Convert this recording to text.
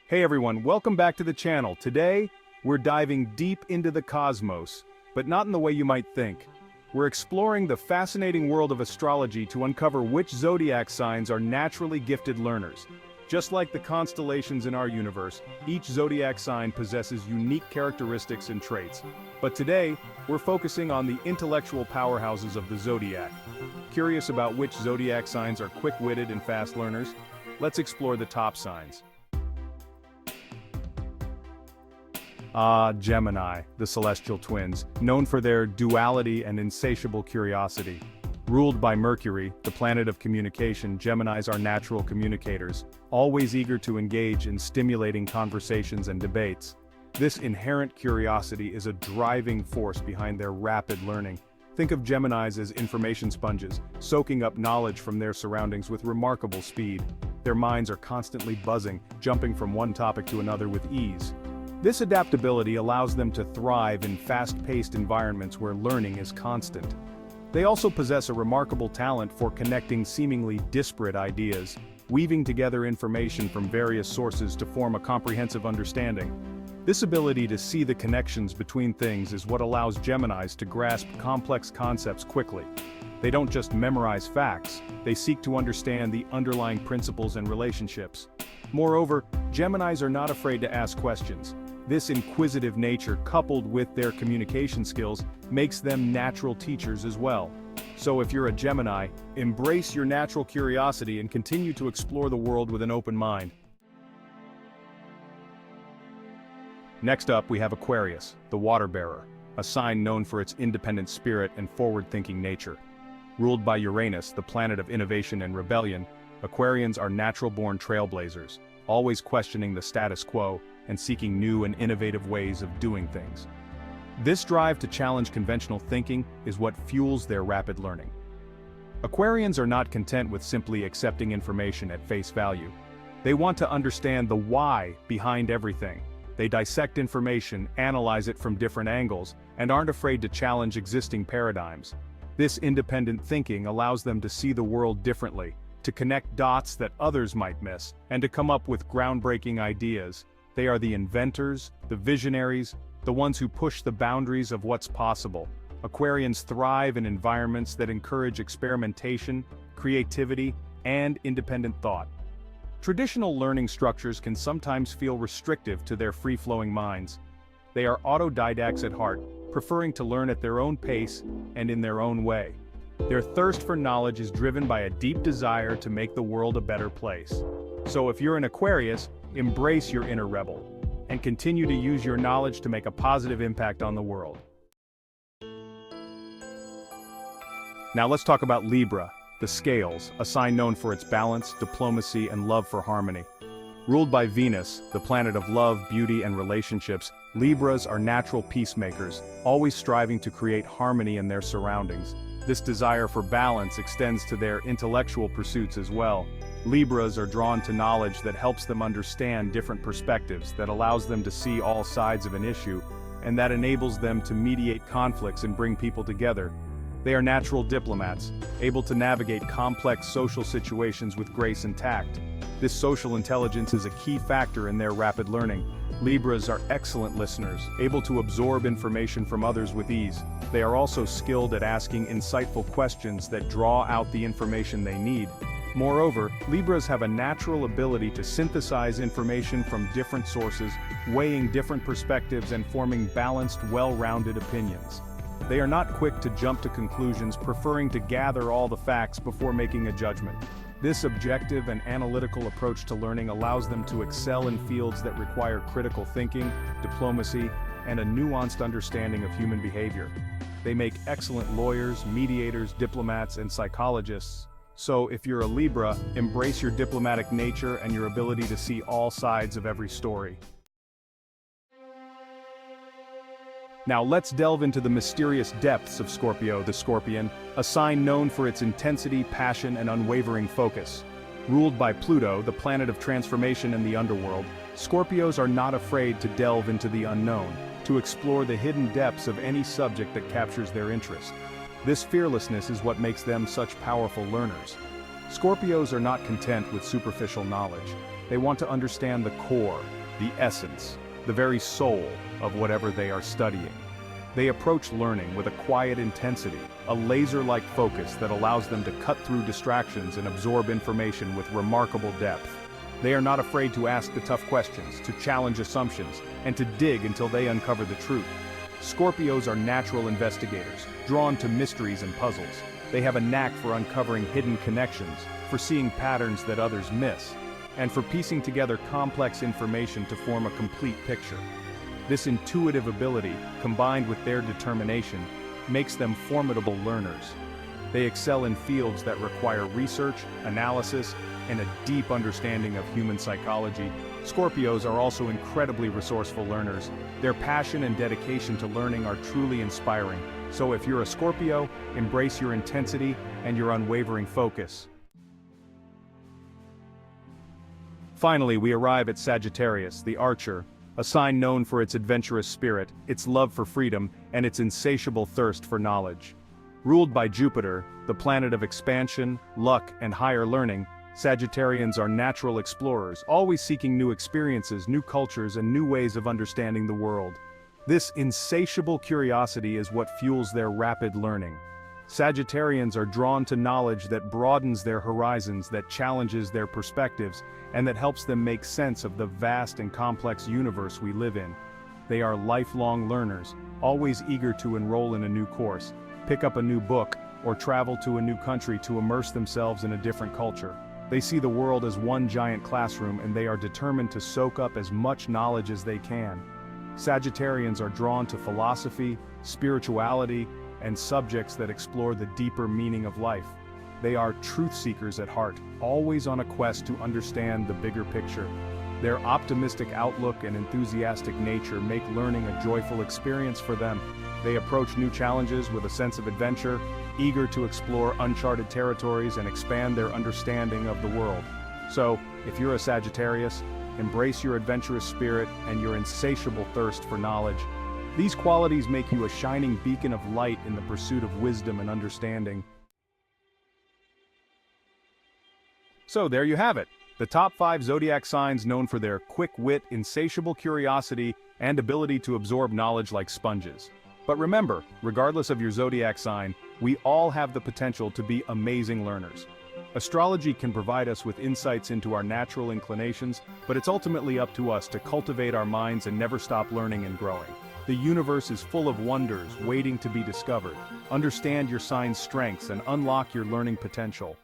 Hey everyone, welcome back to the channel. Today, we're diving deep into the cosmos, but not in the way you might think. We're exploring the fascinating world of astrology to uncover which zodiac signs are naturally gifted learners. Just like the constellations in our universe, each zodiac sign possesses unique characteristics and traits. But today, we're focusing on the intellectual powerhouses of the zodiac. Curious about which zodiac signs are quick-witted and fast learners? Let's explore the top signs. Gemini, the celestial twins, known for their duality and insatiable curiosity. Ruled by Mercury, the planet of communication, Geminis are natural communicators, always eager to engage in stimulating conversations and debates. This inherent curiosity is a driving force behind their rapid learning. Think of Geminis as information sponges, soaking up knowledge from their surroundings with remarkable speed. Their minds are constantly buzzing, jumping from one topic to another with ease. This adaptability allows them to thrive in fast-paced environments where learning is constant. They also possess a remarkable talent for connecting seemingly disparate ideas, weaving together information from various sources to form a comprehensive understanding. This ability to see the connections between things is what allows Geminis to grasp complex concepts quickly. They don't just memorize facts, they seek to understand the underlying principles and relationships. Moreover, Geminis are not afraid to ask questions. This inquisitive nature, coupled with their communication skills, makes them natural teachers as well. So if you're a Gemini, embrace your natural curiosity and continue to explore the world with an open mind. Next up, we have Aquarius, the water bearer, a sign known for its independent spirit and forward-thinking nature. Ruled by Uranus, the planet of innovation and rebellion, Aquarians are natural-born trailblazers, always questioning the status quo and seeking new and innovative ways of doing things. This drive to challenge conventional thinking is what fuels their rapid learning. Aquarians are not content with simply accepting information at face value. They want to understand the why behind everything. They dissect information, analyze it from different angles, and aren't afraid to challenge existing paradigms. This independent thinking allows them to see the world differently, to connect dots that others might miss, and to come up with groundbreaking ideas. They are the inventors, the visionaries, the ones who push the boundaries of what's possible. Aquarians thrive in environments that encourage experimentation, creativity, and independent thought. Traditional learning structures can sometimes feel restrictive to their free-flowing minds. They are autodidacts at heart, preferring to learn at their own pace and in their own way. Their thirst for knowledge is driven by a deep desire to make the world a better place. So if you're an Aquarius, embrace your inner rebel, and continue to use your knowledge to make a positive impact on the world. Now let's talk about Libra, the scales, a sign known for its balance, diplomacy, and love for harmony. Ruled by Venus, the planet of love, beauty, and relationships, Libras are natural peacemakers, always striving to create harmony in their surroundings. This desire for balance extends to their intellectual pursuits as well. Libras are drawn to knowledge that helps them understand different perspectives, that allows them to see all sides of an issue, and that enables them to mediate conflicts and bring people together. They are natural diplomats, able to navigate complex social situations with grace and tact. This social intelligence is a key factor in their rapid learning. Libras are excellent listeners, able to absorb information from others with ease. They are also skilled at asking insightful questions that draw out the information they need. Moreover, Libras have a natural ability to synthesize information from different sources, weighing different perspectives and forming balanced, well-rounded opinions. They are not quick to jump to conclusions, preferring to gather all the facts before making a judgment. This objective and analytical approach to learning allows them to excel in fields that require critical thinking, diplomacy, and a nuanced understanding of human behavior. They make excellent lawyers, mediators, diplomats, and psychologists. So if you're a Libra, embrace your diplomatic nature and your ability to see all sides of every story. Now let's delve into the mysterious depths of Scorpio, the Scorpion, a sign known for its intensity, passion, and unwavering focus. Ruled by Pluto, the planet of transformation and the underworld, Scorpios are not afraid to delve into the unknown, to explore the hidden depths of any subject that captures their interest. This fearlessness is what makes them such powerful learners. Scorpios are not content with superficial knowledge. They want to understand the core, the essence, the very soul of whatever they are studying. They approach learning with a quiet intensity, a laser-like focus that allows them to cut through distractions and absorb information with remarkable depth. They are not afraid to ask the tough questions, to challenge assumptions, and to dig until they uncover the truth. Scorpios are natural investigators, drawn to mysteries and puzzles. They have a knack for uncovering hidden connections, for seeing patterns that others miss, and for piecing together complex information to form a complete picture. This intuitive ability, combined with their determination, makes them formidable learners. They excel in fields that require research, analysis, and a deep understanding of human psychology. Scorpios are also incredibly resourceful learners. Their passion and dedication to learning are truly inspiring. So if you're a Scorpio, embrace your intensity and your unwavering focus. Finally, we arrive at Sagittarius, the archer, a sign known for its adventurous spirit, its love for freedom, and its insatiable thirst for knowledge. Ruled by Jupiter, the planet of expansion, luck, and higher learning, Sagittarians are natural explorers, always seeking new experiences, new cultures, and new ways of understanding the world. This insatiable curiosity is what fuels their rapid learning. Sagittarians are drawn to knowledge that broadens their horizons, that challenges their perspectives, and that helps them make sense of the vast and complex universe we live in. They are lifelong learners, always eager to enroll in a new course, pick up a new book, or travel to a new country to immerse themselves in a different culture. They see the world as one giant classroom, and they are determined to soak up as much knowledge as they can. Sagittarians are drawn to philosophy, spirituality, and subjects that explore the deeper meaning of life. They are truth seekers at heart, always on a quest to understand the bigger picture. Their optimistic outlook and enthusiastic nature make learning a joyful experience for them. They approach new challenges with a sense of adventure, eager to explore uncharted territories and expand their understanding of the world. So, if you're a Sagittarius, embrace your adventurous spirit and your insatiable thirst for knowledge. These qualities make you a shining beacon of light in the pursuit of wisdom and understanding. So there you have it, the top 5 zodiac signs known for their quick wit, insatiable curiosity, and ability to absorb knowledge like sponges. But remember, regardless of your zodiac sign, we all have the potential to be amazing learners. Astrology can provide us with insights into our natural inclinations, but it's ultimately up to us to cultivate our minds and never stop learning and growing. The universe is full of wonders waiting to be discovered. Understand your sign's strengths and unlock your learning potential.